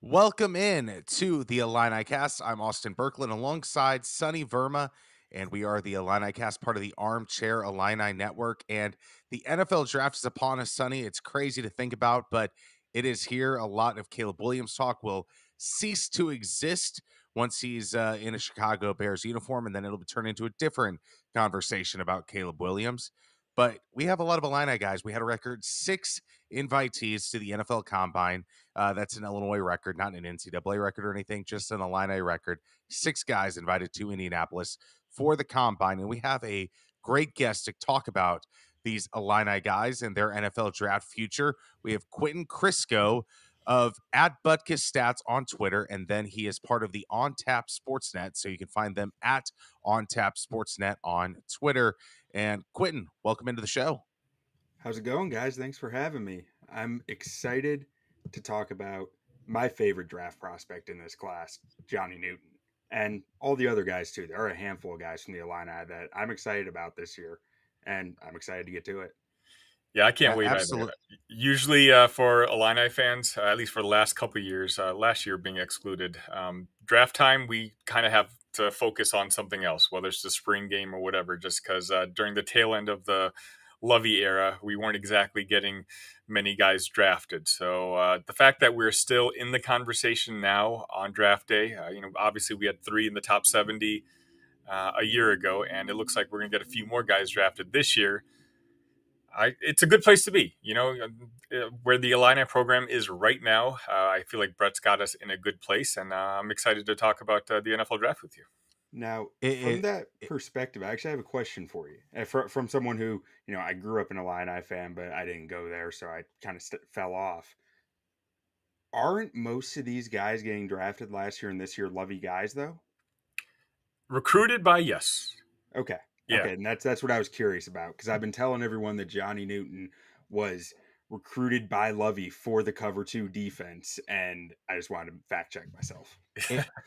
Welcome in to the Illinicast. I'm Austin Berkland alongside Sunny Verma, and we are the Illinicast, part of the Armchair Illini Network. And the NFL draft is upon us, Sunny. It's crazy to think about, but it is here. A lot of Caleb Williams talk will cease to exist once he's in a Chicago Bears uniform, and then it'll turn into a different conversation about Caleb Williams. But we have a lot of Illini guys. We had a record 6 invitees to the NFL Combine. That's an Illinois record, not an NCAA record or anything, just an Illini record. 6 guys invited to Indianapolis for the combine. And we have a great guest to talk about these Illini guys and their NFL draft future. We have Quentin Crisco of at Butkus Stats on Twitter, and then he is part of the On Tap Sportsnet. So you can find them at On Tap Sportsnet on Twitter. And Quentin, welcome into the show. How's it going, guys? Thanks for having me. I'm excited to talk about my favorite draft prospect in this class, Johnny Newton, and all the other guys too. There are a handful of guys from the Illini that I'm excited about this year, and I'm excited to get to it. Yeah, I can't wait either. Absolutely. Usually, for Illini fans, at least for the last couple of years, last year being excluded, draft time we kind of have to focus on something else, whether it's the spring game or whatever. Just because during the tail end of the Lovey era, we weren't exactly getting many guys drafted. So the fact that we're still in the conversation now on draft day, obviously we had 3 in the top 70 a year ago, and it looks like we're going to get a few more guys drafted this year. It's a good place to be, where the Illini program is right now. I feel like Brett's got us in a good place, and I'm excited to talk about the NFL draft with you. Now, It, from it, that perspective, I actually have a question for you. From someone who, I grew up an Illini fan, but I didn't go there, so I kind of fell off. Aren't most of these guys getting drafted last year and this year Lovey guys, though? Recruited by, yes. Okay. Yeah. Okay, and that's what I was curious about because I've been telling everyone that Johnny Newton was recruited by Lovey for the cover 2 defense, and I just wanted to fact check myself.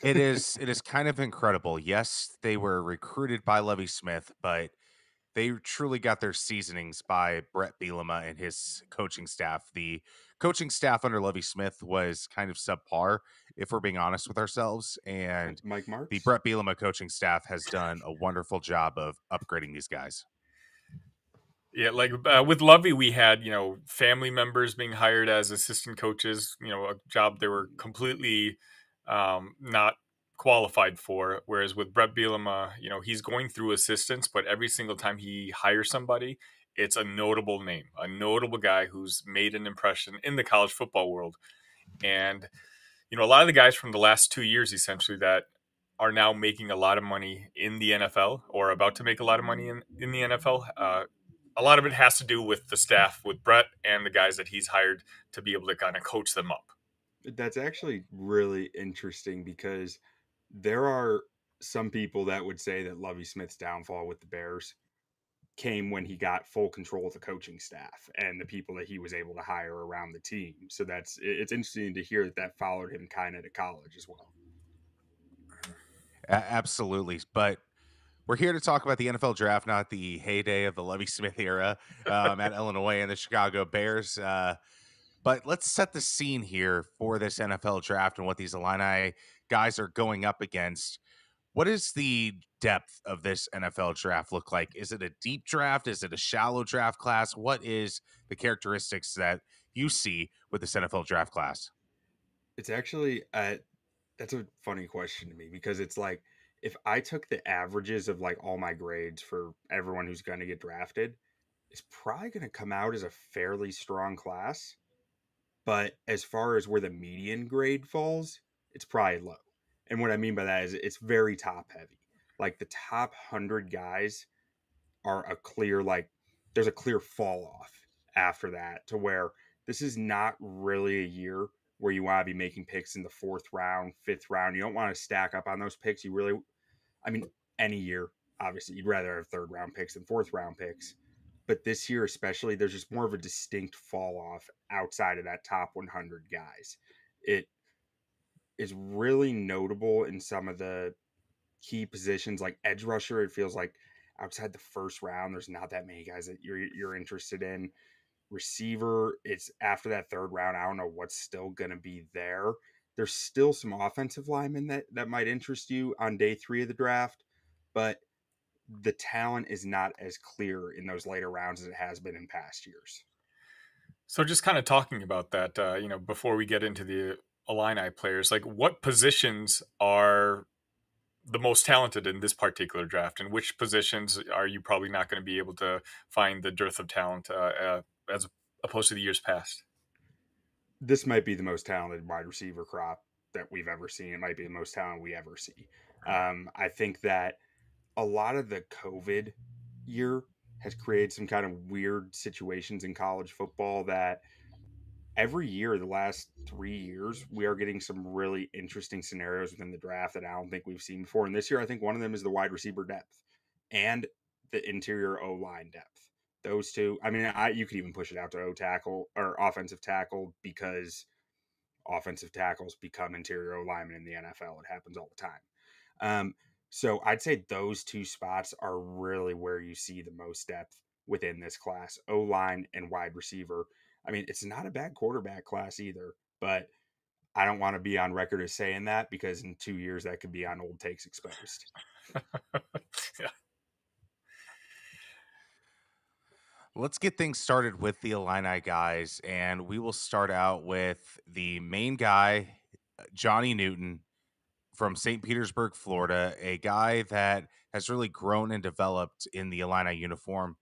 it is kind of incredible. Yes, they were recruited by Lovie Smith, but they truly got their seasonings by Brett Bielema and his coaching staff. The coaching staff under Lovie Smith was kind of subpar, if we're being honest with ourselves. And Mike the Martz? Brett Bielema coaching staff has done a wonderful job of upgrading these guys. Yeah, like with Lovey, we had, family members being hired as assistant coaches, a job they were completely not qualified for. Whereas with Brett Bielema, he's going through assistants, but every single time he hires somebody, it's a notable name, a notable guy who's made an impression in the college football world. And, a lot of the guys from the last 2 years, essentially, that are now making a lot of money in the NFL or about to make a lot of money in the NFL. A lot of it has to do with the staff, with Brett and the guys that he's hired to be able to kind of coach them up. That's actually really interesting because there are some people that would say that Lovey Smith's downfall with the Bears came when he got full control of the coaching staff and the people that he was able to hire around the team. So it's interesting to hear that followed him kind of to college as well. Absolutely. But we're here to talk about the NFL draft, not the heyday of the Lovie Smith era at Illinois and the Chicago Bears. But let's set the scene here for this NFL draft and what these Illini guys are going up against. What does the depth of this NFL draft look like? Is it a deep draft? Is it a shallow draft class? What is the characteristics that you see with this NFL draft class? It's actually that's a funny question to me because it's like if I took the averages of like all my grades for everyone who's going to get drafted, it's probably going to come out as a fairly strong class. But as far as where the median grade falls, it's probably low. And what I mean by that is it's very top heavy. Like the top 100 guys are a clear, like, there's a clear fall off after that to where this is not really a year where you want to be making picks in the 4th round, 5th round. You don't want to stack up on those picks. You really, I mean, any year, obviously, you'd rather have 3rd round picks than 4th round picks. But this year, especially, there's just more of a distinct fall off outside of that top 100 guys. It is really notable in some of the key positions, like edge rusher. It feels like outside the 1st round, there's not that many guys that you're interested in. Receiver, it's after that 3rd round. I don't know what's still going to be there. There's still some offensive linemen that might interest you on day 3 of the draft, but the talent is not as clear in those later rounds as it has been in past years. So just kind of talking about that, before we get into the Illini players, like what positions are the most talented in this particular draft, and which positions are you probably not going to be able to find the dearth of talent as opposed to the years past? This might be the most talented wide receiver crop that we've ever seen. It might be the most talent we ever see. I think that a lot of the COVID year has created some kind of weird situations in college football that every year, the last 3 years, we are getting some really interesting scenarios within the draft that I don't think we've seen before. And this year, I think one of them is the wide receiver depth and the interior O line depth. Those two, I mean, you could even push it out to O tackle or offensive tackle because offensive tackles become interior O linemen in the NFL. It happens all the time. So I'd say those two spots are really where you see the most depth within this class, O line and wide receiver. I mean, it's not a bad quarterback class either, but I don't want to be on record as saying that because in 2 years that could be on old takes exposed. Yeah. Let's get things started with the Illini guys, and we will start out with the main guy, Johnny Newton from St. Petersburg, Florida, a guy that has really grown and developed in the Illini uniform.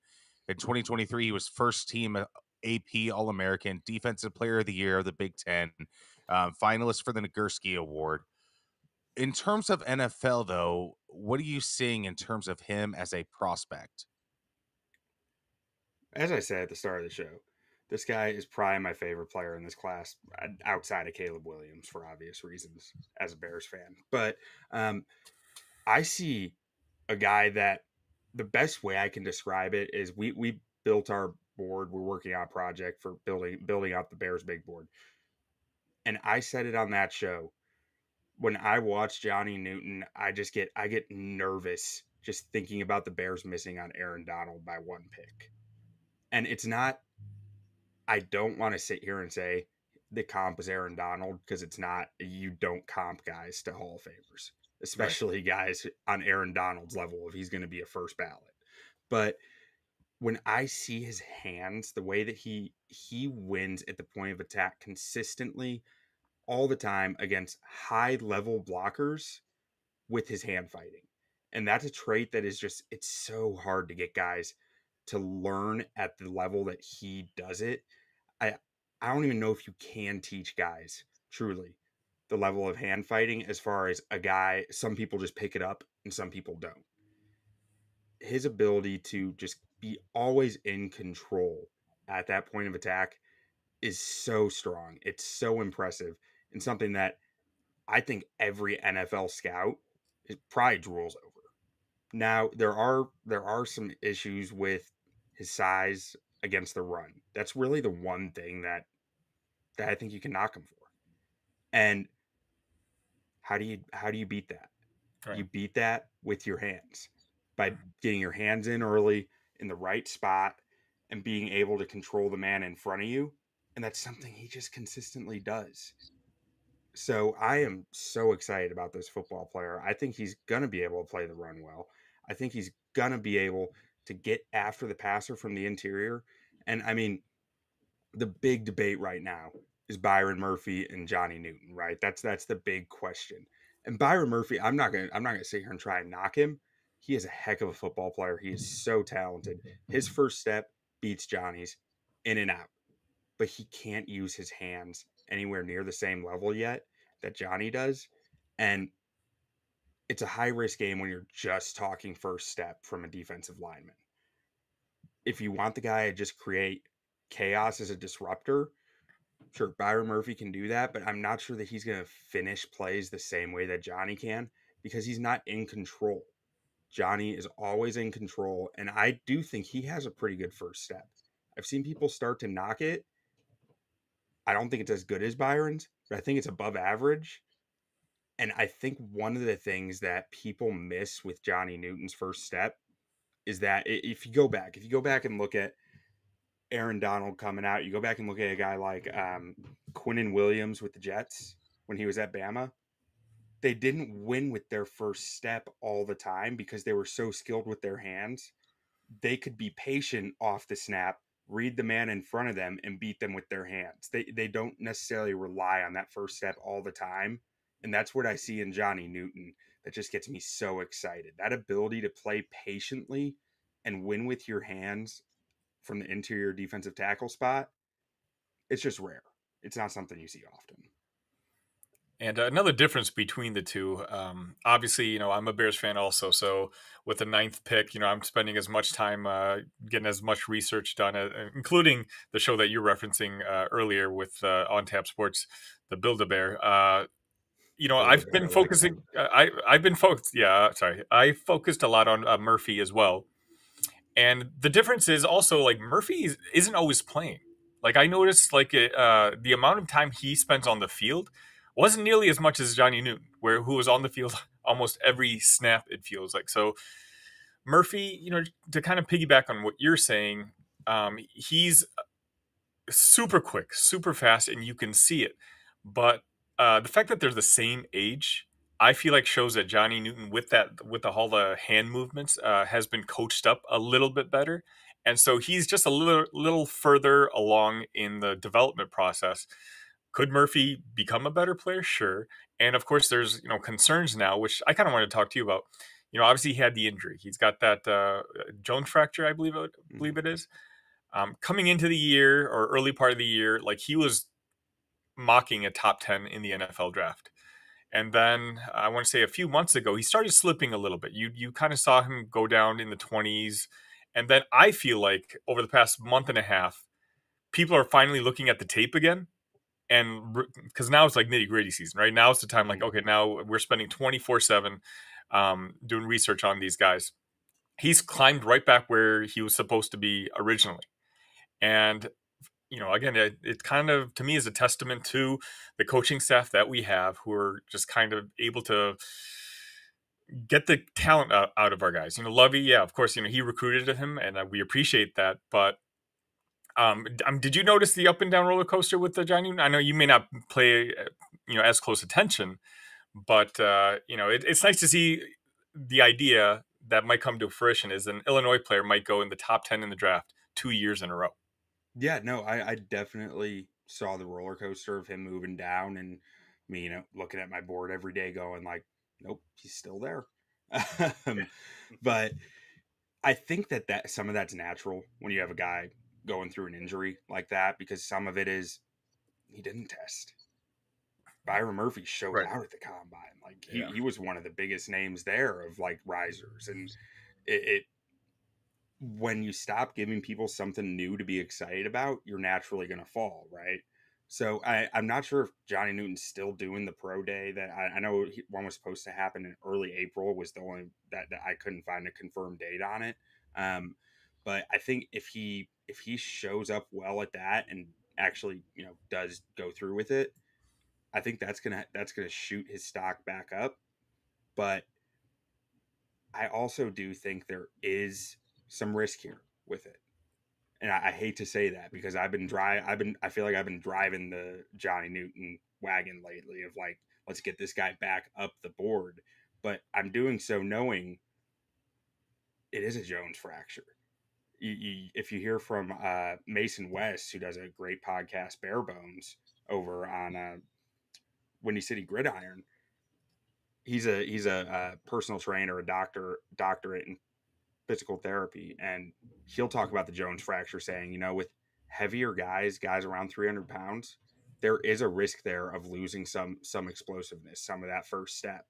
In 2023, he was first team AP All American, Defensive Player of the Year of the Big Ten, finalist for the Nagurski Award. In terms of NFL, though, what are you seeing in terms of him as a prospect? As I said at the start of the show, this guy is probably my favorite player in this class outside of Caleb Williams for obvious reasons as a Bears fan. But I see a guy that the best way I can describe it is we built our board. We're working on a project for building out the Bears big board. And I said it on that show. When I watch Johnny Newton, I get nervous just thinking about the Bears missing on Aaron Donald by one pick. And it's not I don't want to sit here and say the comp is Aaron Donald because it's not. You don't comp guys to Hall of Famers, Right. especially guys on Aaron Donald's level if he's going to be a first ballot. But when I see his hands, the way that he wins at the point of attack consistently all the time against high level blockers with his hand fighting. And that's a trait that is just it's so hard to get guys to learn at the level that he does it. I I don't even know if you can teach guys truly the level of hand fighting as far as a guy some people just pick it up and some people don't. His ability to just be always in control at that point of attack is so strong. It's so impressive and something that I think every NFL scout is probably drools over. Now there are some issues with his size against the run. That's really the one thing that I think you can knock him for. And how do you beat that? Right. You beat that with your hands by getting your hands in early in the right spot and being able to control the man in front of you. And that's something he just consistently does. So I am so excited about this football player. I think he's going to be able to play the run well. I think he's going to be able to get after the passer from the interior. And I mean, the big debate right now is Byron Murphy and Johnny Newton, right? That's the big question. And Byron Murphy, I'm not gonna sit here and try and knock him. He is a heck of a football player. He is so talented. His first step beats Johnny's in and out, but he can't use his hands anywhere near the same level yet that Johnny does. And it's a high risk game when you're just talking first step from a defensive lineman. If you want the guy to just create chaos as a disruptor, sure, Byron Murphy can do that, but I'm not sure that he's going to finish plays the same way that Johnny can because he's not in control. Johnny is always in control, and I do think he has a pretty good first step. I've seen people start to knock it. I don't think it's as good as Byron's, but I think it's above average. And I think one of the things that people miss with Johnny Newton's first step is that if you go back and look at Aaron Donald coming out, you go back and look at a guy like Quinnen Williams with the Jets. when he was at Bama, they didn't win with their first step all the time because they were so skilled with their hands. They could be patient off the snap, read the man in front of them, and beat them with their hands. They don't necessarily rely on that first step all the time. And that's what I see in Johnny Newton that just gets me so excited. That ability to play patiently and win with your hands from the interior defensive tackle spot, it's just rare. It's not something you see often. And another difference between the two, obviously, I'm a Bears fan also. So with the ninth pick, I'm spending as much time getting as much research done, including the show that you're referencing earlier with On Tap Sports, the Build-A-Bear. I've Build-A-Bear, been I like focusing. I've been focused. Yeah, sorry. I focused a lot on Murphy as well. And the difference is also like Murphy isn't always playing. Like I noticed, like the amount of time he spends on the field wasn't nearly as much as Johnny Newton, who was on the field almost every snap. It feels like so. Murphy, to kind of piggyback on what you're saying, he's super quick, super fast, and you can see it. But the fact that they're the same age, I feel like shows that Johnny Newton, with all the hand movements, has been coached up a little bit better, and so he's just a little further along in the development process. Could Murphy become a better player? Sure. And of course, there's concerns now, which I kind of want to talk to you about. Obviously he had the injury. He's got that Jones fracture, I believe it is. Coming into the year or early part of the year, like he was mocking a top 10 in the NFL draft. And then I want to say a few months ago, he started slipping a little bit. You kind of saw him go down in the 20s. And then I feel like over the past month and a half, people are finally looking at the tape again. And because now it's like nitty gritty season, right? Now it's the time like, okay, now we're spending 24/7 doing research on these guys. He's climbed right back where he was supposed to be originally. And, again, it kind of, to me, is a testament to the coaching staff that we have who are just kind of able to get the talent out of our guys. Lovey, yeah, of course, he recruited him and we appreciate that. But did you notice the up and down roller coaster with the Johnny? I know you may not play, as close attention, but it's nice to see the idea that might come to fruition is an Illinois player might go in the top 10 in the draft 2 years in a row. Yeah, no, I definitely saw the roller coaster of him moving down and me, looking at my board every day going like, nope, he's still there. But I think that some of that's natural when you have a guy going through an injury like that, because some of it is he didn't test. Byron Murphy showed Right. out at the combine. Like he was one of the biggest names there of like risers. And it when you stop giving people something new to be excited about, you're naturally going to fall, right? So I'm not sure if Johnny Newton's still doing the pro day that I know one was supposed to happen in early April was the only that I couldn't find a confirmed date on it. But I think if he shows up well at that and actually does go through with it, I think that's gonna shoot his stock back up. But I also do think there is some risk here with it. And I hate to say that because I feel like I've been driving the Johnny Newton wagon lately of like, let's get this guy back up the board. But I'm doing so knowing it is a Jones fracture. If you hear from Mason West, who does a great podcast, Bare Bones, over on Windy City Gridiron, he's a personal trainer, a doctorate in physical therapy, and he'll talk about the Jones fracture, saying, with heavier guys around 300 pounds, there is a risk there of losing some explosiveness, some of that first step.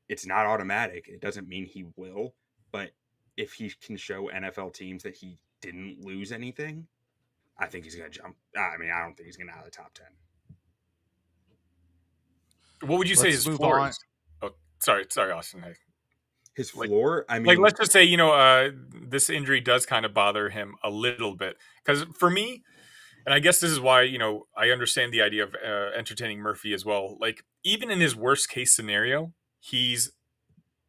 It's not automatic. It doesn't mean he will, but if he can show NFL teams that he didn't lose anything, I think he's going to jump. I mean, I don't think he's going to out of the top 10. What would you say his floor is? Oh, sorry, Austin. His floor, I mean, like let's just say this injury does kind of bother him a little bit, because for me, and I guess this is why I understand the idea of entertaining Murphy as well. Like even in his worst case scenario, he's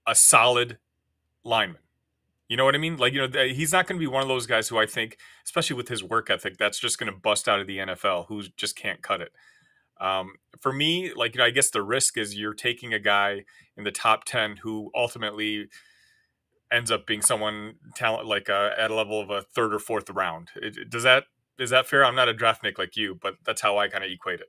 a solid lineman. You know what I mean? Like he's not going to be one of those guys who I think, especially with his work ethic, that's just going to bust out of the NFL, who just can't cut it. For me, like, I guess the risk is you're taking a guy in the top 10 who ultimately ends up being someone talent like at a level of a third or fourth round. Does that is that fair? I'm not a draft Nick like you, but that's how I kind of equate it.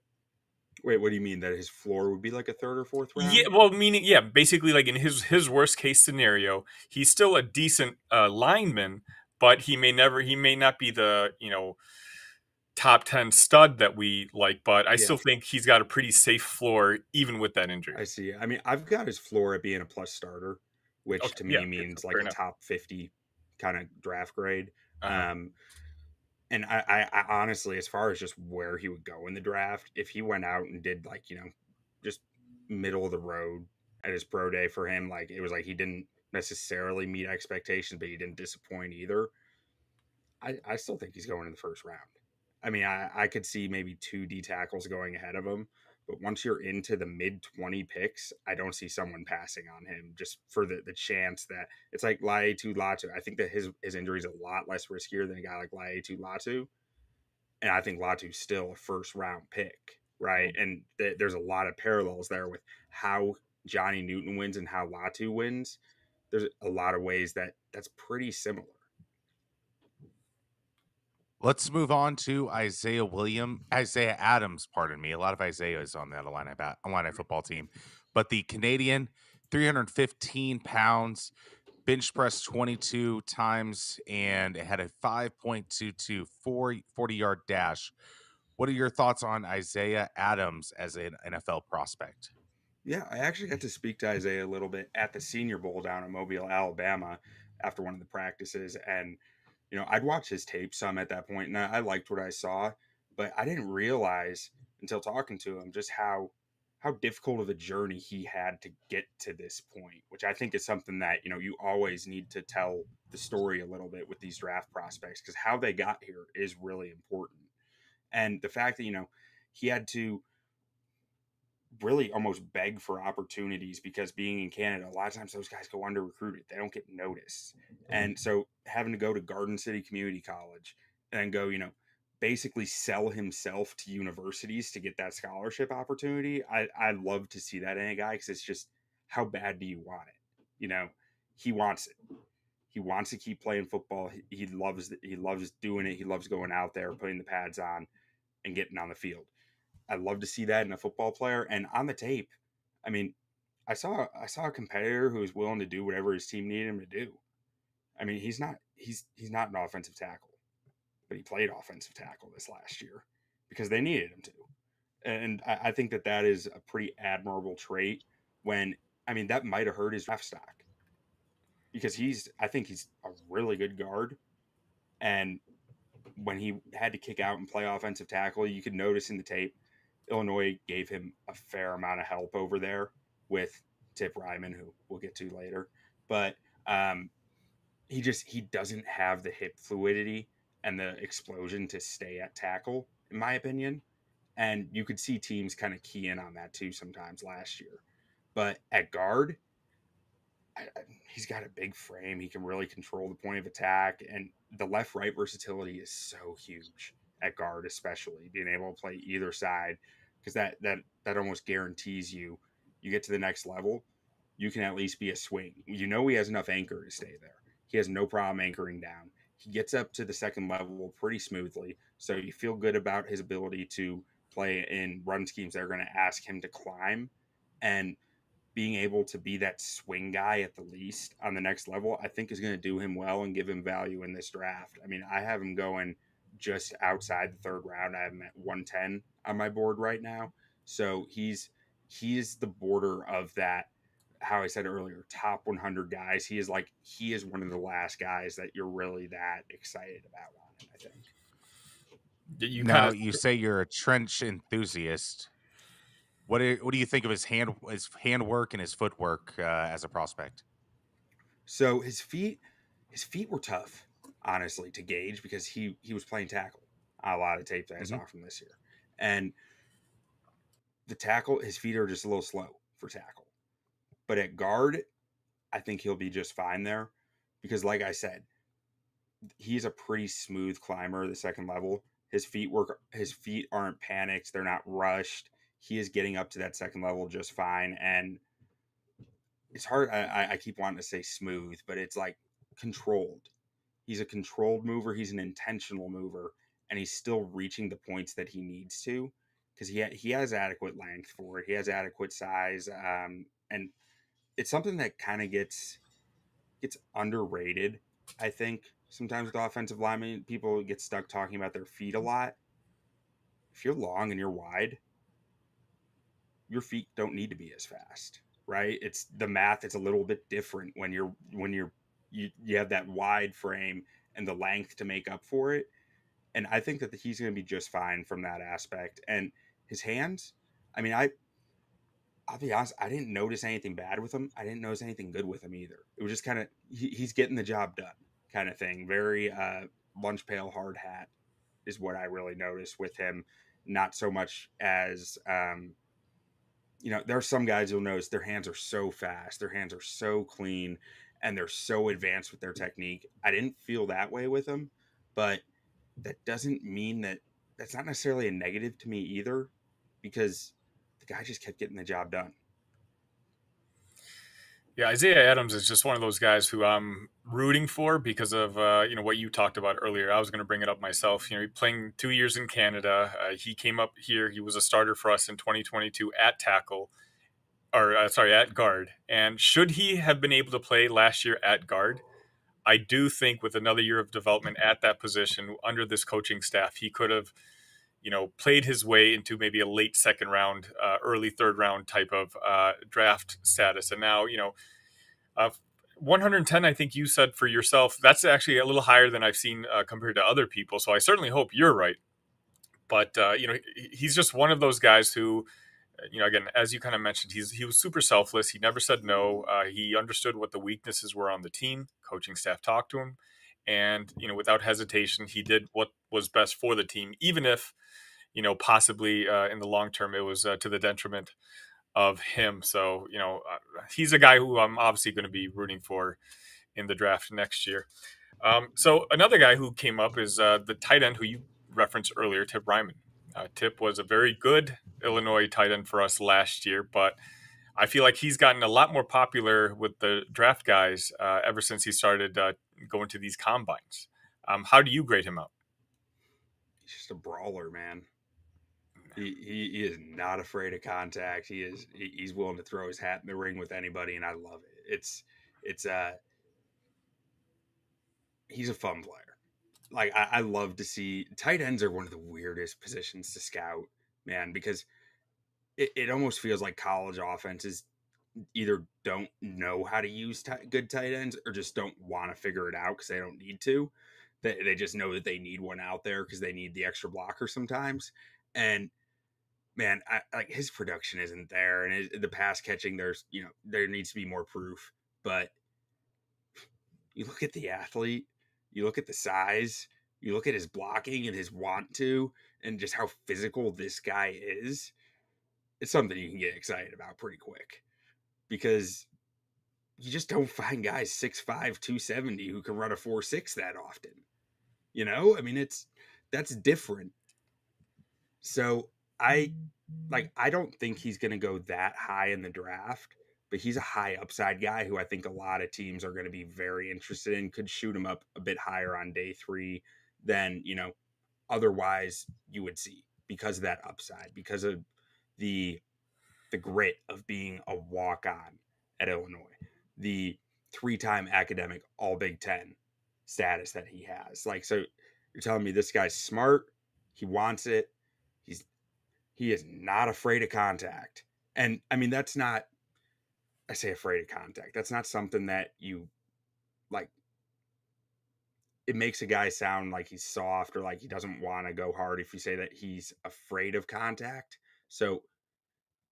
Wait, what do you mean that his floor would be like a third or fourth Yeah, round? well, meaning yeah, basically like in his worst case scenario, he's still a decent lineman, but he may not be the top 10 stud that we like, but I Yeah, still think he's got a pretty safe floor even with that injury. I see. I mean, I've got his floor at being a plus starter, which Okay, to yeah, me means like fair a enough. top 50 kind of draft grade. Uh-huh. Um, and I honestly, as far as just where he would go in the draft, if he went out and did like, just middle of the road at his pro day for him, like it was like he didn't necessarily meet expectations, but he didn't disappoint either. I still think he's going in the first round. I mean, I could see maybe two D tackles going ahead of him, but once you're into the mid 20 picks, I don't see someone passing on him just for the chance that it's like Laetu Latu. I think that his injury is a lot less riskier than a guy like Laetu Latu. And I think Latu's still a first round pick, right? And there's a lot of parallels there with how Johnny Newton wins and how Latu wins. There's a lot of ways that's pretty similar. Let's move on to Isaiah Adams, pardon me. A lot of Isaiahs on that Illini football team. But the Canadian, 315 pounds, bench press 22 times, and it had a 5.22 40-yard dash. What are your thoughts on Isaiah Adams as an NFL prospect? Yeah, I actually got to speak to Isaiah a little bit at the Senior Bowl down in Mobile, Alabama, after one of the practices, and I'd watched his tape some at that point, and I liked what I saw, but I didn't realize until talking to him just how difficult of a journey he had to get to this point, which I think is something that you always need to tell the story a little bit with these draft prospects because how they got here is really important, and the fact that he had to really almost beg for opportunities because being in Canada, a lot of times those guys go under recruited. They don't get noticed. And so having to go to Garden City Community College and go, basically sell himself to universities to get that scholarship opportunity. I love to see that in a guy because it's just how bad do you want it? He wants it. He wants to keep playing football. He loves doing it. He loves going out there, putting the pads on and getting on the field. I love to see that in a football player. And on the tape, I mean, I saw a competitor who was willing to do whatever his team needed him to do. I mean, he's not an offensive tackle, but he played offensive tackle this last year because they needed him to. And I think that is a pretty admirable trait. When I mean, that might have hurt his draft stock because I think he's a really good guard. And when he had to kick out and play offensive tackle, you could notice in the tape Illinois gave him a fair amount of help over there with Tip Ryman, who we'll get to later. But he doesn't have the hip fluidity and the explosion to stay at tackle, in my opinion. And you could see teams kind of key in on that too sometimes last year. But at guard, he's got a big frame. He can really control the point of attack, and the left-right versatility is so huge at guard, especially being able to play either side, because that almost guarantees you get to the next level, you can at least be a swing. He has enough anchor to stay there. He has no problem anchoring down. He gets up to the second level pretty smoothly, so you feel good about his ability to play in run schemes that are going to ask him to climb, and being able to be that swing guy at the least on the next level, I think is going to do him well and give him value in this draft. I mean, I have him going just outside the third round. I have him at 110 on my board right now. So he's the border of that, how I said earlier, top 100 guys. He is one of the last guys that you're really that excited about on him, I think. You kind Now, of you say you're a trench enthusiast. What do you think of his handwork and his footwork as a prospect? So his feet were tough, honestly, to gauge because he was playing tackle on a lot of tape that I Hmm. saw from this year. And the tackle, his feet are just a little slow for tackle. But at guard, I think he'll be just fine there because like I said, he's a pretty smooth climber the second level. His feet aren't panicked, they're not rushed. he is getting up to that second level just fine. And it's hard. I keep wanting to say smooth, but it's like controlled. He's a controlled mover. He's an intentional mover, and he's still reaching the points that he needs to because he has adequate length for it. He has adequate size, and it's something that kind of gets underrated. I think sometimes with offensive linemen, people get stuck talking about their feet a lot. If you're long and you're wide, your feet don't need to be as fast, right? It's the math. It's a little bit different when you have that wide frame and the length to make up for it. And I think that he's going to be just fine from that aspect. And his hands, I mean, I'll be honest, I didn't notice anything bad with him. I didn't notice anything good with him either. It was just kind of he's getting the job done kind of thing. Very lunch pail hard hat is what I really noticed with him. Not so much as there are some guys you'll notice their hands are so fast, their hands are so clean, and they're so advanced with their technique. I didn't feel that way with him, but that doesn't mean that's not necessarily a negative to me either, because the guy just kept getting the job done. Yeah, Isaiah Adams is just one of those guys who I'm rooting for because of what you talked about earlier. I was going to bring it up myself. Playing 2 years in Canada, he came up here. He was a starter for us in 2022 at tackle, or sorry, at guard. And should he have been able to play last year at guard, I do think with another year of development at that position under this coaching staff, he could have played his way into maybe a late second round, early third round type of draft status. And now, 110, I think you said for yourself, that's actually a little higher than I've seen compared to other people. So I certainly hope you're right. But, he's just one of those guys who, again, as you kind of mentioned, he was super selfless. He never said no. He understood what the weaknesses were on the team. Coaching staff talked to him. And, without hesitation, he did what was best for the team, even if, possibly in the long term, it was to the detriment of him. So, he's a guy who I'm obviously going to be rooting for in the draft next year. So another guy who came up is the tight end who you referenced earlier, Tip Ryman. Tip was a very good Illinois tight end for us last year, but I feel like he's gotten a lot more popular with the draft guys ever since he started going to these combines. How do you grade him out? He's just a brawler, man. He is not afraid of contact. He's willing to throw his hat in the ring with anybody, and I love it. It's he's a fun player. Like I love to see tight ends are one of the weirdest positions to scout, man, because it almost feels like college offenses either don't know how to use good tight ends or just don't want to figure it out because they don't need to. They just know that they need one out there because they need the extra blocker sometimes. And man, like his production isn't there, and the pass catching, there needs to be more proof. But you look at the athlete, you look at the size, you look at his blocking and his want to, and just how physical this guy is. It's something you can get excited about pretty quick because you just don't find guys 6'5", 270 who can run a 4.6 that often. I mean, that's different. So I don't think he's going to go that high in the draft, but he's a high upside guy who I think a lot of teams are going to be very interested in, could shoot him up a bit higher on day 3 than, otherwise you would see because of that upside, because of the grit of being a walk-on at Illinois, the 3-time academic all Big Ten status that he has. Like, so you're telling me this guy's smart, he wants it, he is not afraid of contact. And I mean, that's not, I say afraid of contact. That's not something that you like. It makes a guy sound like he's soft or like he doesn't want to go hard if you say that he's afraid of contact. So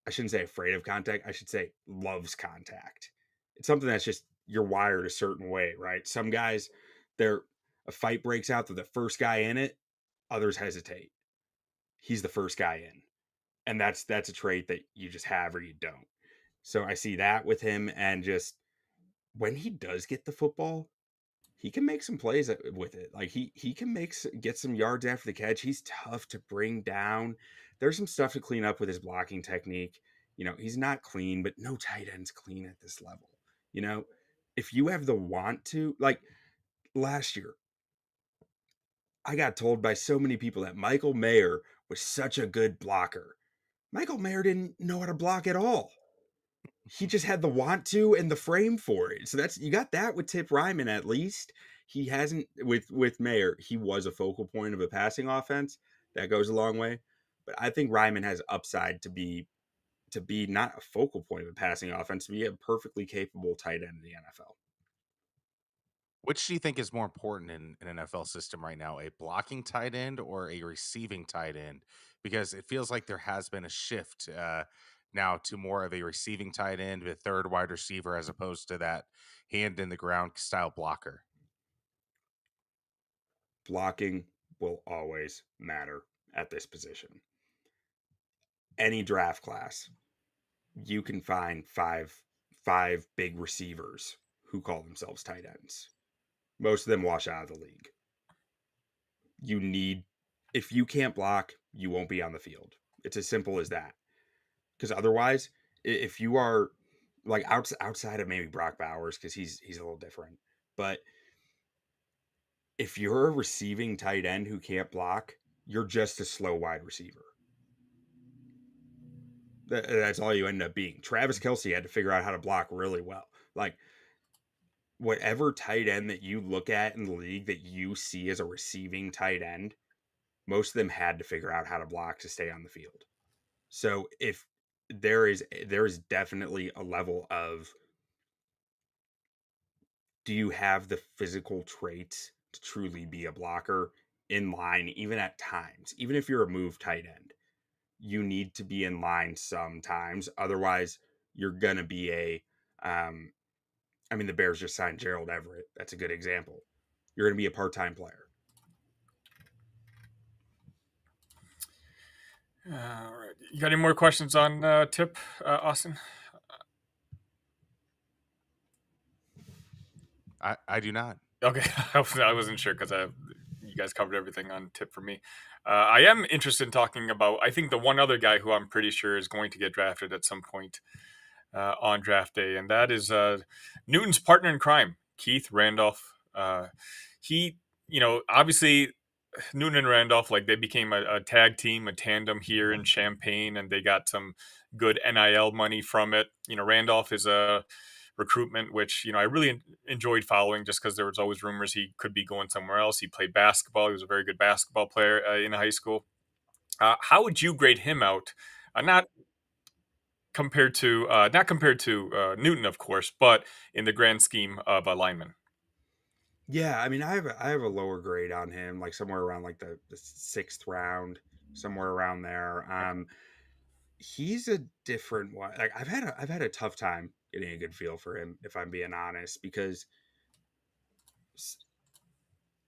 I shouldn't say afraid of contact. I should say loves contact. It's something that's just you're wired a certain way, right? Some guys, a fight breaks out, they're the first guy in it. Others hesitate. He's the first guy in. And that's a trait that you just have or you don't. So I see that with him, and just when he does get the football, he can make some plays with it. Like he can get some yards after the catch. He's tough to bring down. there's some stuff to clean up with his blocking technique. He's not clean, but no tight end's clean at this level. If you have the want to, like last year, I got told by so many people that Michael Mayer was such a good blocker. Michael Mayer didn't know how to block at all. He just had the want to and the frame for it. So you got that with Tip Ryman at least. He hasn't with Mayer. He was a focal point of a passing offense. That goes a long way. But I think Ryman has upside to be not a focal point of a passing offense, to be a perfectly capable tight end in the NFL. Which do you think is more important in an NFL system right now, a blocking tight end or a receiving tight end? Because it feels like there has been a shift now to more of a receiving tight end, a third wide receiver, as opposed to that hand in the ground style blocker. Blocking will always matter at this position. Any draft class, you can find five big receivers who call themselves tight ends. Most of them wash out of the league. If you can't block, you won't be on the field. It's as simple as that. Because otherwise, if you are like outside of maybe Brock Bowers, because he's a little different, but if you're a receiving tight end who can't block, you're just a slow wide receiver. That's all you end up being. Travis Kelce had to figure out how to block really well. Like, whatever tight end that you look at in the league that you see as a receiving tight end, most of them had to figure out how to block to stay on the field. So if there is definitely a level of, do you have the physical traits to truly be a blocker in line, even at times, even if you're a move tight end, you need to be in line sometimes. Otherwise, you're going to be the Bears just signed Gerald Everett. That's a good example. You're going to be a part-time player. All right. You got any more questions on Tip, Austin? I do not. Okay, I wasn't sure because you guys covered everything on Tip for me. I am interested in talking about, I think, the one other guy who I'm pretty sure is going to get drafted at some point on draft day, and that is Newton's partner in crime, Keith Randolph. He, obviously Newton and Randolph, like they became a tag team, a tandem here in Champaign, and they got some good NIL money from it. Randolph is a recruitment, which, I really enjoyed following just because there was always rumors he could be going somewhere else. He played basketball. He was a very good basketball player in high school. How would you grade him out? Not compared to Newton, of course, but in the grand scheme of a lineman. Yeah, I mean, I have a lower grade on him, like somewhere around like the 6th round, somewhere around there. He's a different one. Like I've had a tough time getting a good feel for him, if I'm being honest, because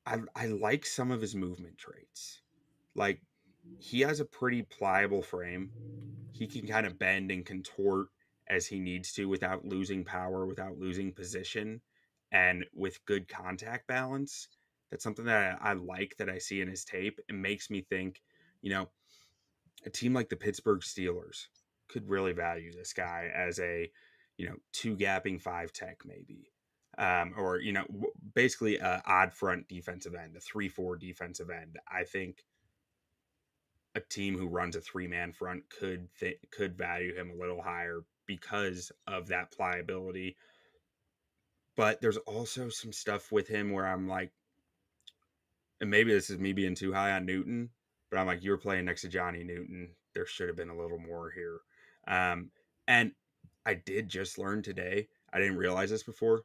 I like some of his movement traits. Like, he has a pretty pliable frame. He can kind of bend and contort as he needs to without losing power, without losing position, and with good contact balance. That's something that I like that I see in his tape. It makes me think, a team like the Pittsburgh Steelers could really value this guy as a, two gapping 5 tech maybe. Or, basically a odd front defensive end, a 3-4 defensive end. I think a team who runs a 3-man front could value him a little higher because of that pliability. But there's also some stuff with him where I'm like, and maybe this is me being too high on Newton, but I'm like, you were playing next to Johnny Newton. There should have been a little more here. And I did just learn today, I didn't realize this before,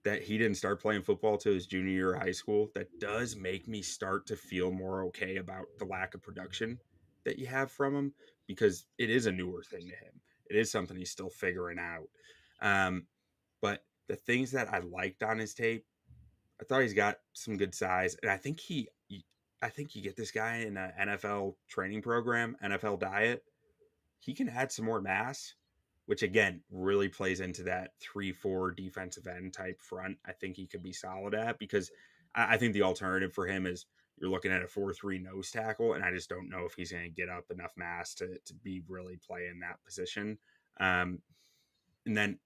that he didn't start playing football till his junior year of high school. That does make me start to feel more okay about the lack of production that you have from him, because it is a newer thing to him. It is something he's still figuring out. But the things that I liked on his tape, I thought he's got some good size, and I think you get this guy in an NFL training program, NFL diet, he can add some more mass, which again really plays into that 3-4 defensive end type front. I think he could be solid at, because I think the alternative for him is you're looking at a 4-3 nose tackle, and I just don't know if he's going to get up enough mass to be really playing that position. And then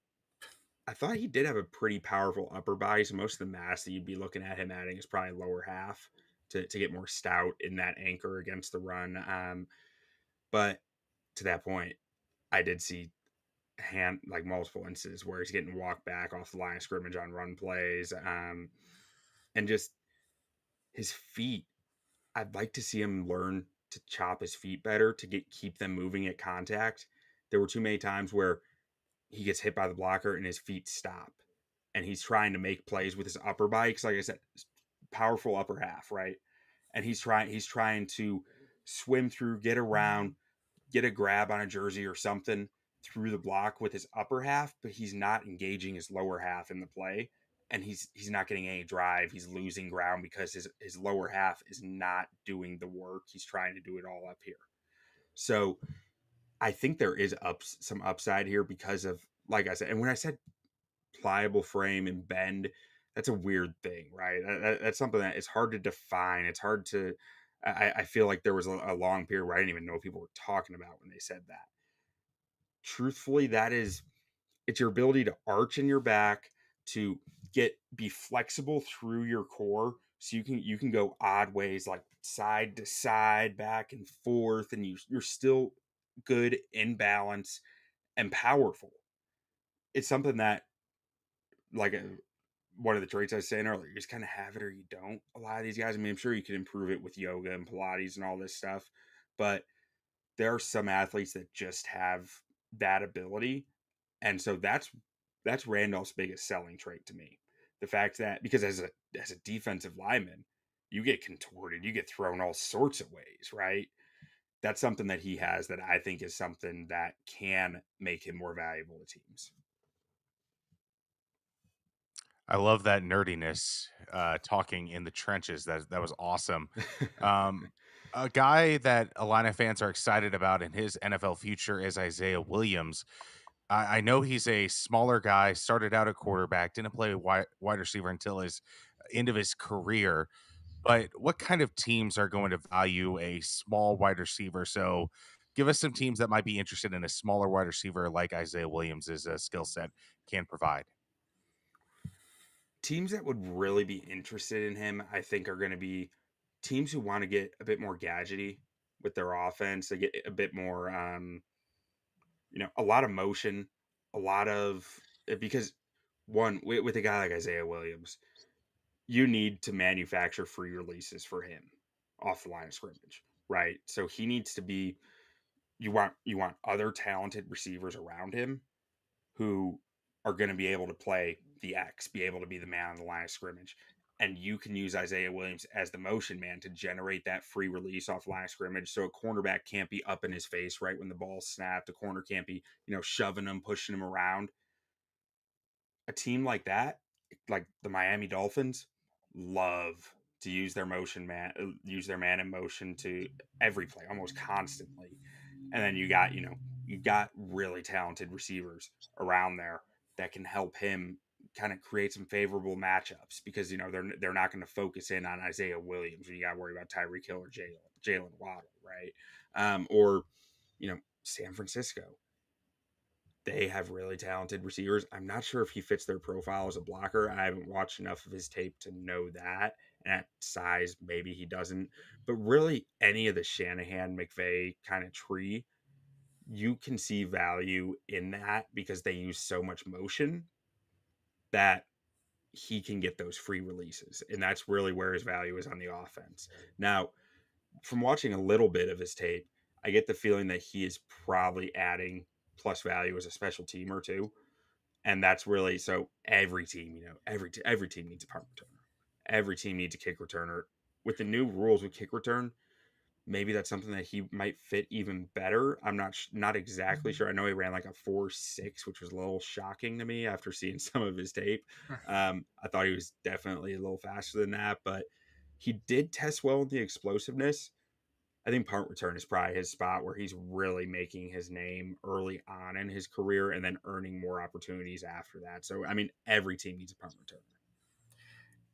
I thought he did have a pretty powerful upper body, so most of the mass that you'd be looking at him adding is probably lower half to get more stout in that anchor against the run. But to that point, I did see multiple instances where he's getting walked back off the line of scrimmage on run plays, and just his feet. I'd like to see him learn to chop his feet better to keep them moving at contact. There were too many times where he gets hit by the blocker and his feet stop, and he's trying to make plays with his upper body because, like I said, powerful upper half, right? And he's trying to swim through, get around, get a grab on a jersey or something through the block with his upper half, but he's not engaging his lower half in the play, and he's not getting any drive. He's losing ground because his lower half is not doing the work. He's trying to do it all up here. So I think there is some upside here because of, like I said, and when I said pliable frame and bend, that's a weird thing, right? That's something that is hard to define. It's hard to. I feel like there was a long period where I didn't even know what people were talking about when they said that. Truthfully, it's your ability to arch in your back, to be flexible through your core, so you can go odd ways, like side to side, back and forth, and you're still good in balance and powerful. It's something that, like one of the traits I was saying earlier, you just kind of have it or you don't. A lot of these guys, I mean, I'm sure you can improve it with yoga and Pilates and all this stuff, but there are some athletes that just have that ability. And so that's Randolph's biggest selling trait to me. The fact that, because as a defensive lineman, you get contorted, you get thrown all sorts of ways, right? That's something that he has that I think is something that can make him more valuable to teams. I love that nerdiness, talking in the trenches. That was awesome. Um, a guy that Illini fans are excited about in his NFL future is Isaiah Williams. I know he's a smaller guy, started out at quarterback, didn't play wide receiver until his end of his career. But what kind of teams are going to value a small wide receiver? So give us some teams that might be interested in a smaller wide receiver like Isaiah Williams' skill set can provide. Teams that would really be interested in him, I think, are going to be teams who want to get a bit more gadgety with their offense. They get a bit more, a lot of motion, a lot of, because one, with a guy like Isaiah Williams, you need to manufacture free releases for him off the line of scrimmage, right? So he needs to be, you want other talented receivers around him who are going to be able to play the X, be able to be the man on the line of scrimmage. And you can use Isaiah Williams as the motion man to generate that free release off line of scrimmage. So a cornerback can't be up in his face right when the ball's snapped. A corner can't be, shoving him, pushing him around. A team like that, like the Miami Dolphins, love to use their use their man in motion to every play, almost constantly. And then you got really talented receivers around there that can help him kind of create some favorable matchups, because they're not going to focus in on Isaiah Williams when you got to worry about Tyreek Hill or Jalen Waddle, right? Or San Francisco, they have really talented receivers. I'm not sure if he fits their profile as a blocker. I haven't watched enough of his tape to know that. And at size, maybe he doesn't. But really, any of the Shanahan McVay kind of tree, you can see value in that because they use so much motion that he can get those free releases. And that's really where his value is on the offense. Now, from watching a little bit of his tape, I get the feeling that he is probably adding plus value as a special teamer too. And that's really, so every team, every team needs a punt returner. Every team needs a kick returner. With the new rules with kick return, maybe that's something that he might fit even better. I'm not exactly sure. I know he ran like a 4.6, which was a little shocking to me after seeing some of his tape. I thought he was definitely a little faster than that, but he did test well with the explosiveness. I think punt return is probably his spot where he's really making his name early on in his career and then earning more opportunities after that. So, I mean, every team needs a punt returner.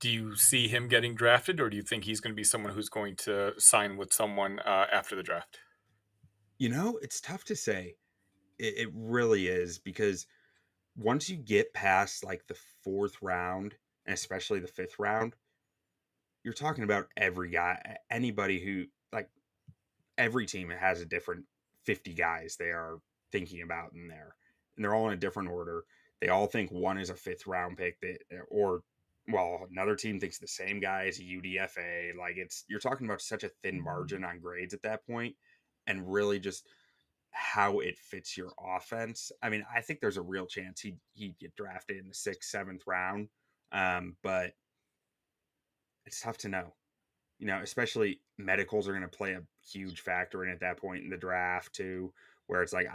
Do you see him getting drafted, or do you think he's going to be someone who's going to sign with someone after the draft? It's tough to say. It really is, because once you get past like the fourth round, and especially the fifth round, you're talking about every guy, anybody who, like, every team has a different 50 guys they are thinking about in there, and they're all in a different order. They all think one is a fifth round pick, or well, another team thinks the same guy is a UDFA. Like, you're talking about such a thin margin on grades at that point, and really just how it fits your offense. I mean, I think there's a real chance he'd get drafted in the sixth, seventh round, but it's tough to know. Especially medicals are going to play a huge factor in at that point in the draft too, where it's like,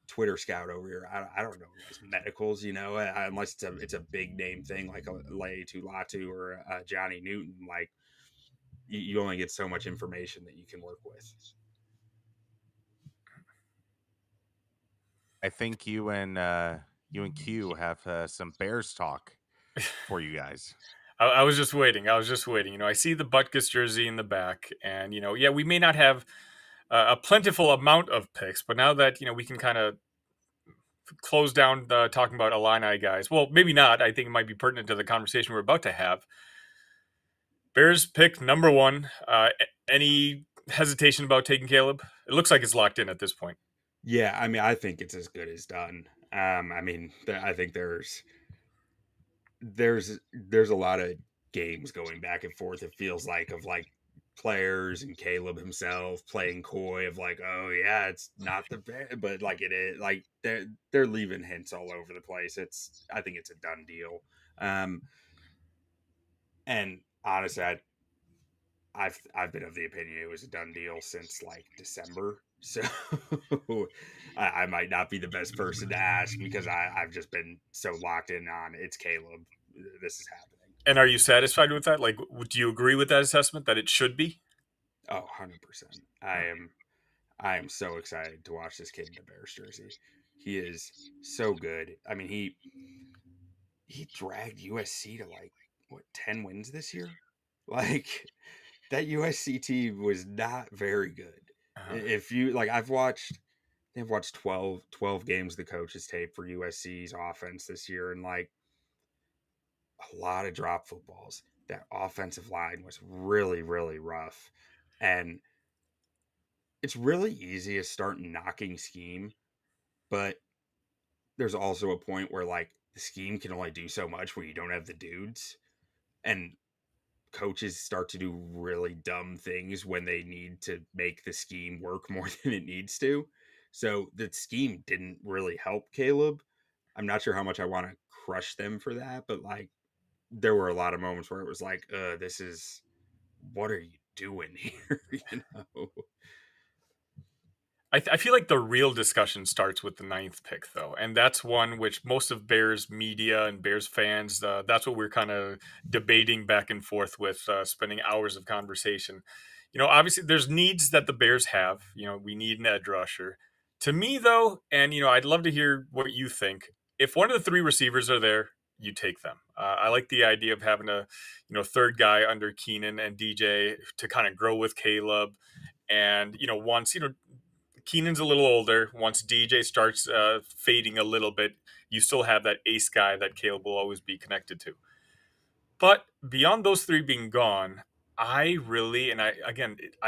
Twitter scout over here. I don't know his medicals, unless it's a big name thing like a Laitu Latu or Johnny Newton. Like, you only get so much information that you can work with. I think you and Q have some Bears talk for you guys. I was just waiting. I see the Butkus jersey in the back, and yeah, we may not have a plentiful amount of picks, but now that we can kind of close down talking about Illini guys. Well, maybe not. I think it might be pertinent to the conversation we're about to have. Bears pick number 1. Any hesitation about taking Caleb? It looks like it's locked in at this point. Yeah, I mean, I think it's as good as done. I think there's a lot of games going back and forth. It feels like, of like players and Caleb himself playing coy of like, oh yeah, it's not the best, but like it is. Like, they're leaving hints all over the place. I think it's a done deal. And honestly, I've been of the opinion it was a done deal since like December. So I might not be the best person to ask, because I've just been so locked in on it's Caleb. This is happening. And are you satisfied with that? Like, do you agree with that assessment that it should be? Oh, 100%. I am so excited to watch this kid in the Bears jersey. He is so good. I mean, he dragged USC to like, what, 10 wins this year? Like, that USC team was not very good. If you like, they've watched 12 games the coaches tape for USC's offense this year, and like a lot of drop footballs. That offensive line was really, really rough. And it's really easy to start knocking scheme, but there's also a point where like the scheme can only do so much where you don't have the dudes. And coaches start to do really dumb things when they need to make the scheme work more than it needs to. So the scheme didn't really help Caleb. I'm not sure how much I want to crush them for that, but like, there were a lot of moments where it was like, what are you doing here? I feel like the real discussion starts with the 9th pick, though, and that's one which most of Bears media and Bears fans, that's what we're kind of debating back and forth with, spending hours of conversation. Obviously, there's needs that the Bears have. We need an edge rusher. To me, though, and I'd love to hear what you think. If one of the 3 receivers are there, you take them. I like the idea of having a third guy under Keenan and DJ to kind of grow with Caleb, and once Keenan's a little older. Once DJ starts fading a little bit, you still have that ace guy that Caleb will always be connected to. But beyond those 3 being gone, I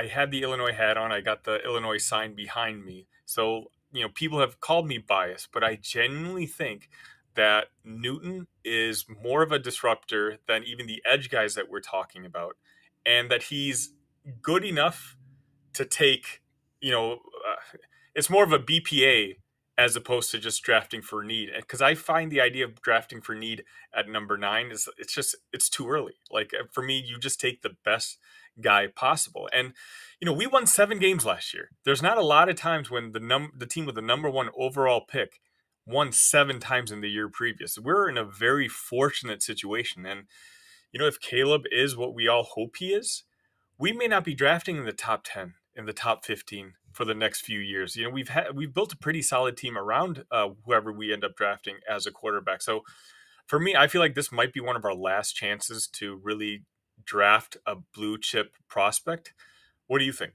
had the Illinois hat on. I got the Illinois sign behind me. So, people have called me biased, but I genuinely think that Newton is more of a disruptor than even the edge guys that we're talking about, and that he's good enough to take, it's more of a BPA as opposed to just drafting for need. Because I find the idea of drafting for need at number 9 it's too early. Like, for me, you just take the best guy possible. And we won 7 games last year. There's not a lot of times when the team with the number 1 overall pick won 7 times in the year previous. We're in a very fortunate situation. And if Caleb is what we all hope he is, we may not be drafting in the top 10, in the top 15 for the next few years. We've built a pretty solid team around whoever we end up drafting as a quarterback. So For me, I feel like this might be one of our last chances to really draft a blue chip prospect. What do you think?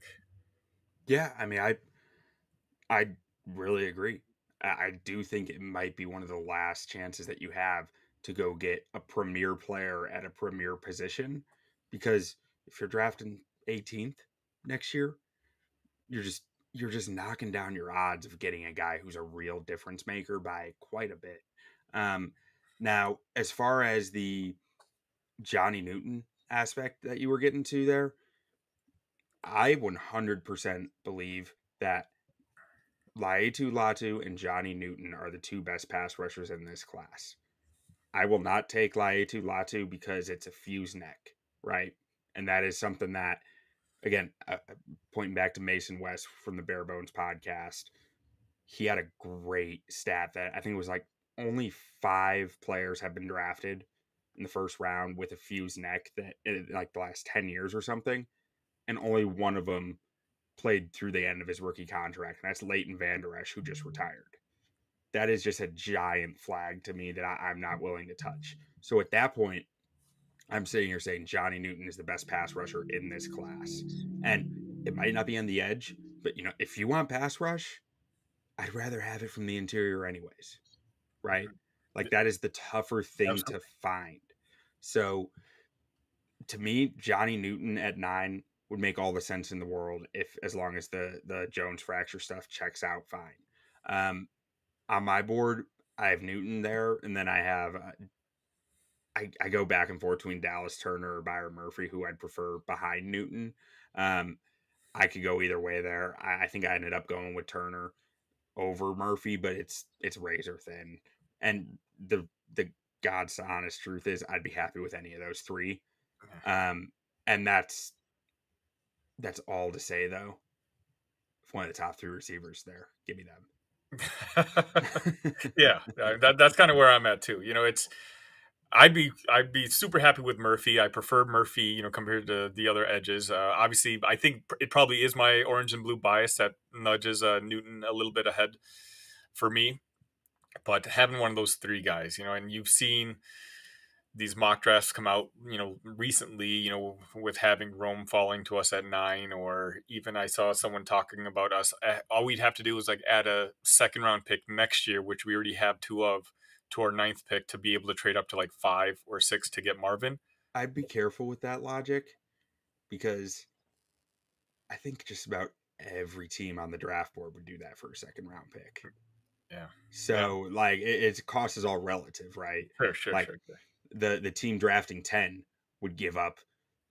Yeah, I mean, I really agree. I do think it might be one of the last chances that you have to go get a premier player at a premier position, because if you're drafting 18th next year, you're just you're just knocking down your odds of getting a guy who's a real difference maker by quite a bit. Um, Now, as far as the Johnny Newton aspect that you were getting to there, I 100% believe that Laitu Latu and Johnny Newton are the two best pass rushers in this class. I will not take Laitu Latu because it's a fused neck, right? And that is something that, again, pointing back to Mason West from the Bare Bones podcast, he had a great stat that I think it was like only 5 players have been drafted in the first round with a fused neck that in like the last 10 years or something. And only one of them played through the end of his rookie contract. And that's Leighton Vander Esch, who just retired. That is just a giant flag to me that I'm not willing to touch. So at that point, I'm sitting here saying Johnny Newton is the best pass rusher in this class. And it might not be on the edge, but if you want pass rush, I'd rather have it from the interior anyways, right? Like that is the tougher thing to Absolutely. find. So to me, Johnny Newton at 9 would make all the sense in the world if, as long as the Jones fracture stuff checks out fine. Um, on my board, I have Newton there, and then I have I go back and forth between Dallas Turner or Byron Murphy, who I'd prefer behind Newton. Um, I could go either way there. I think I ended up going with Turner over Murphy, but it's razor thin. And the God's honest truth is, I'd be happy with any of those three. Um, and that's all to say though. If one of the top 3 receivers there, give me them. Yeah, that's kind of where I'm at too. I'd be super happy with Murphy. I prefer Murphy, compared to the other edges. Obviously, I think it probably is my orange and blue bias that nudges Newton a little bit ahead for me. But having one of those 3 guys, and you've seen these mock drafts come out, recently, with having Rome falling to us at 9, or even I saw someone talking about us. All we'd have to do is like add a second round pick next year, which we already have 2 of, to our 9th pick to be able to trade up to like 5 or 6 to get Marvin. I'd be careful with that logic, because I think just about every team on the draft board would do that for a second round pick. Yeah. So like it's cost is all relative, right? Sure. Like the team drafting 10 would give up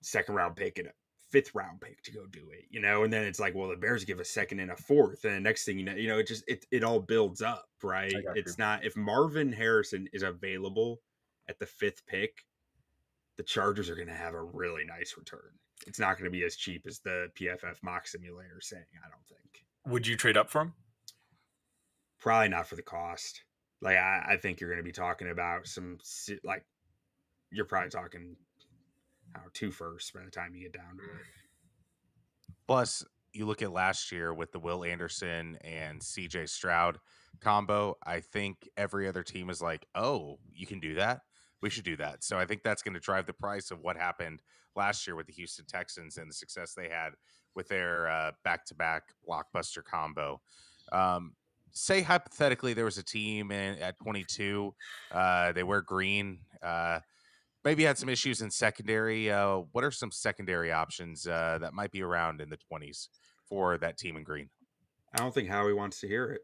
second round pick and a 5th round pick to go do it, and then it's like, well, the Bears give a second and a 4th, and the next thing it all builds up, right? I got you. It's not, if Marvin Harrison is available at the 5th pick, the Chargers are going to have a really nice return. It's not going to be as cheap as the PFF mock simulator saying, I don't think. Would you trade up for him? Probably not for the cost. Like I think you're going to be talking about like you're probably talking 2 firsts by the time you get down to it. Plus, you look at last year with the Will Anderson and CJ Stroud combo, I think every other team is like, oh, you can do that? We should do that. So I think that's going to drive the price of what happened last year with the Houston Texans and the success they had with their back-to-back blockbuster combo. Say hypothetically there was a team at 22, they wear green, maybe had some issues in secondary. What are some secondary options that might be around in the 20s for that team in green? I don't think Howie wants to hear it.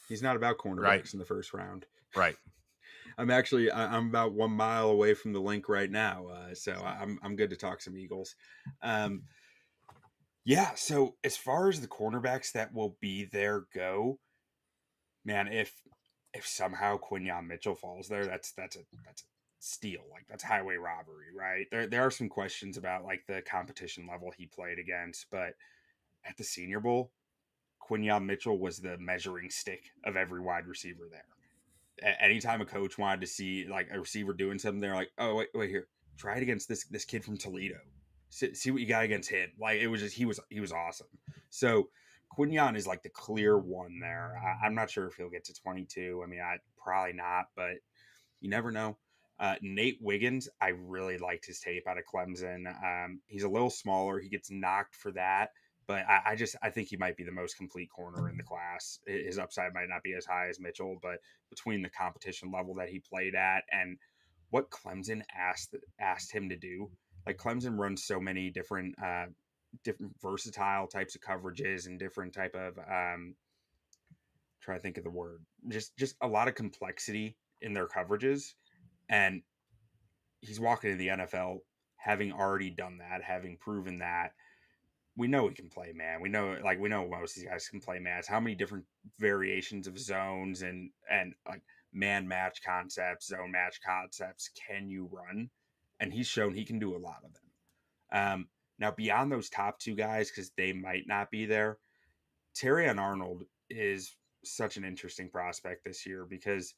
He's not about cornerbacks Right. in the first round. Right. I'm about 1 mile away from the link right now, so I'm good to talk some Eagles. Yeah. So as far as the cornerbacks that will be there go, man, if somehow Quinyon Mitchell falls there, that's a steal. Like that's highway robbery, right? There are some questions about like the competition level he played against, but at the Senior Bowl, Quinyon Mitchell was the measuring stick of every wide receiver there. Anytime a coach wanted to see like a receiver doing something, they're like, "Oh, wait here, try it against this kid from Toledo. See what you got against him." Like it was just he was awesome. So Quinyon is like the clear one there. I'm not sure if he'll get to 22. I mean, I probably not, but You never know. Nate Wiggins, I really liked his tape out of Clemson. He's a little smaller. He gets knocked for that, but I think he might be the most complete corner in the class. His upside might not be as high as Mitchell, but between the competition level that he played at and what Clemson asked him to do, like Clemson runs so many different versatile types of coverages and different type of try to think of the word, just a lot of complexity in their coverages, and he's walking into the NFL having already done that, having proven that. We know he can play man. We know most of these guys can play man. It's how many different variations of zones and like man match concepts, zone match concepts can you run? And he's shown he can do a lot of them. Now beyond those top two guys, because they might not be there, Terrion Arnold is such an interesting prospect this year because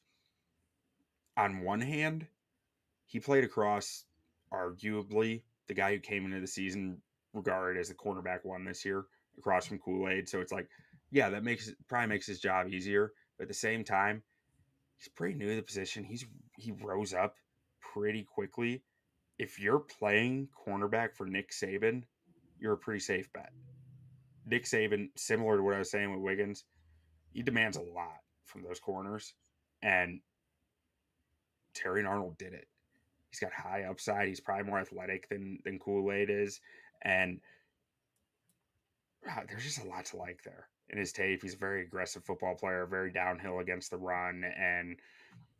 on one hand, he played across arguably the guy who came into the season regarded as the cornerback one this year across from Kool-Aid. So it's like, yeah, that probably makes his job easier. But at the same time, he's pretty new to the position. He rose up pretty quickly. If you're playing cornerback for Nick Saban, you're a pretty safe bet. Nick Saban, similar to what I was saying with Wiggins, he demands a lot from those corners. And Terry Arnold did it. He's got high upside. He's probably more athletic than Kool-Aid is. And there's just a lot to like there in his tape. He's a very aggressive football player, very downhill against the run. And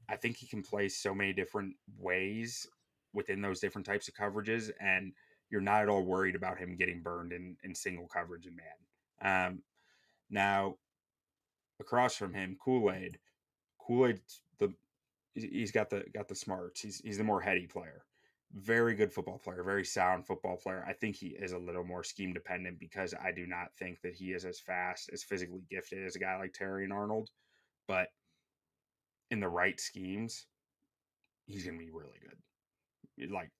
I think he can play so many different ways within those different types of coverages. And you're not at all worried about him getting burned in single coverage and man. Now, across from him, Kool-Aid. Kool-Aid's he's got the smarts. He's the more heady player. Very good football player, very sound football player. I think he is a little more scheme dependent because I do not think that he is as fast, as physically gifted as a guy like Terry and Arnold. But in the right schemes, he's going to be really good. Like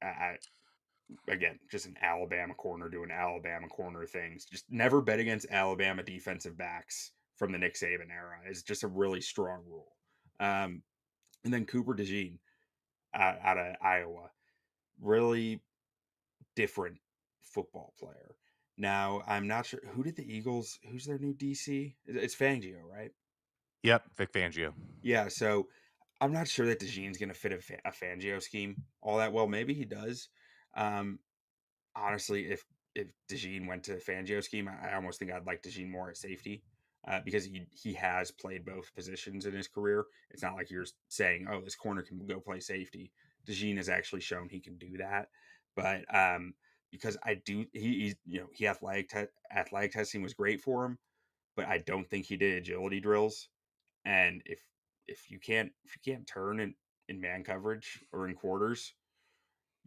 again, just an Alabama corner doing Alabama corner things. Just never bet against Alabama defensive backs from the Nick Saban era is just a really strong rule. And then Cooper DeJean out of Iowa, really different football player. Now, I'm not sure who did the Eagles. Who's their new DC? It's Fangio, right? Yep, Vic Fangio. Yeah. So I'm not sure that DeJean's going to fit a Fangio scheme all that well. Maybe he does. Um, Honestly, if DeJean went to Fangio scheme, I almost think I'd like DeJean more at safety because he has played both positions in his career. It's not like you're saying, oh, this corner can go play safety. DeJean has actually shown he can do that, but because I do, he athletic testing was great for him, but I don't think he did agility drills. And if you can't turn in man coverage or in quarters,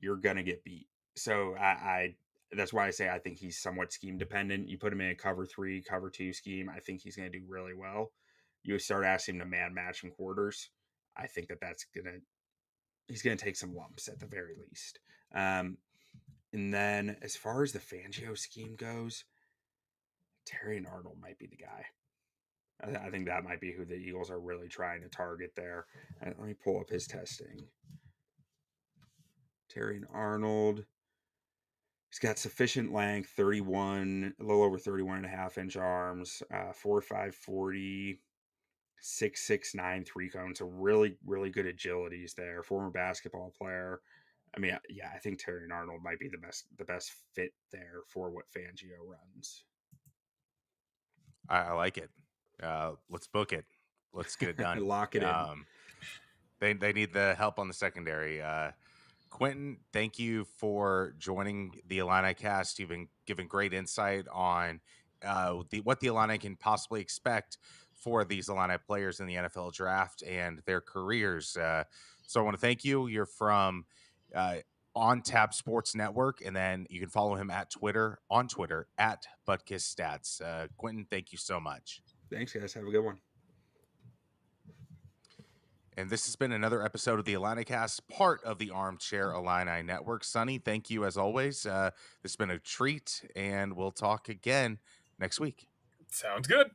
you're gonna get beat. So I that's why I say I think he's somewhat scheme dependent. You put him in a cover 3, cover 2 scheme, I think he's gonna do really well. You start asking him to man match in quarters, I think he's gonna take some lumps at the very least. And then as far as the Fangio scheme goes, Terry and Arnold might be the guy. I think that might be who the Eagles are really trying to target there. Let me pull up his testing. Terry and Arnold. He's got sufficient length, 31, a little over 31 and a half inch arms, 4.5 40, 6.6 9 3 cone. So really, really good agilities there. Former basketball player. I mean, yeah, I think Terry and Arnold might be the best fit there for what Fangio runs. I like it. Let's book it. Let's get it done. Lock it in. They need the help on the secondary. Quentin, thank you for joining the Illini cast. You've been giving great insight on what the Illini can possibly expect for these Illini players in the NFL draft and their careers. So I want to thank you. You're from on Tap Sports Network, and then you can follow him on Twitter at Butkus Stats. Quentin, thank you so much. Thanks, guys. Have a good one. And this has been another episode of the Illinicast, part of the Armchair Illini Network. Sonny, thank you as always. This has been a treat, and we'll talk again next week. Sounds good.